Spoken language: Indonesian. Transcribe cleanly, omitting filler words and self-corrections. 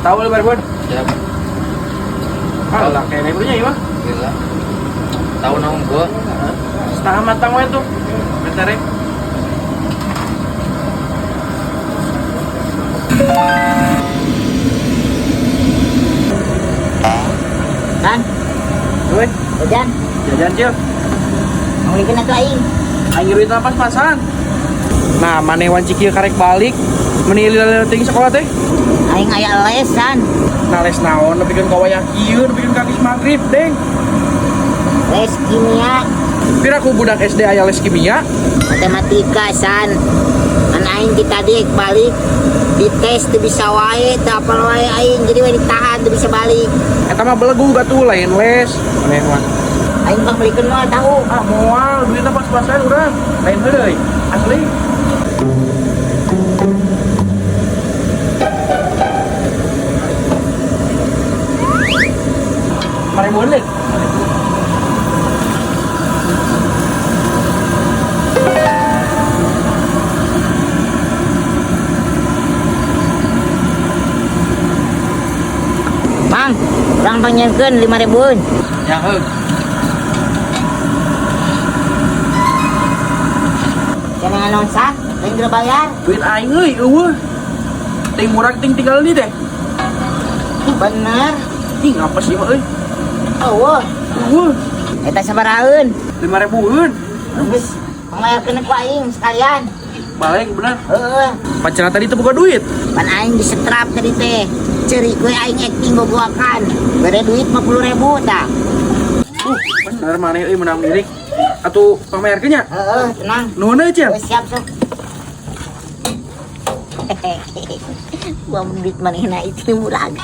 Tahu lebar buat? Ya, Ah, lah kayak lebarnya ya, Bang. gila. Tahu naon gua? Setengah matang we tuh. Bentar ya. Kan, Woi, jajan, jajan Cil. mau bikin atuh aing. Aing duit pas-pasan. Nah, manewan cikil karek balik. Menilai lila tinggi sekolah teh. Aing aya lesan, Nah, les naon, bikin kawaya kieu, bikin kakis maghrib, deng. les kimia, Pira ku budak SD aya les kimia. matematika san. Kan aing kita dik balik dites teu bisa wae, teu apal wae aing jadi we ditahan teu bisa balik. Eta mah belegu batu lain les. Manewan. Aing mah belikeun moal tahu. Ah, moal duitnya pas-pasan urang. Lain heuleuy. Asli. Mari boleh. Mang, urang panjangkeun 5.000-un. Ya, heuh. Cenah naon san? Aing geus bayar. Duit aing euy, eueuh. Ting murag ting tinggal di teh. Bener. Ih, ngapa sih mah euy? Eueuh, Eueuh, eta sabaraeun? 5.000-eun. Geus panglayarkeun ku aing sekalian. Balik bener. Heeh. Pacaran tadi teu boga duit. Pan aing disetrap tadi teh. Ceri gue aing acting boboakan. Bere duit 50.000 tah. Bener maneh euy menang milik. Atuh pamerkeun nya. Heeh, tenang. Nuhun euy, Cil. Wes siap sok. Gua menit manehna itu murag.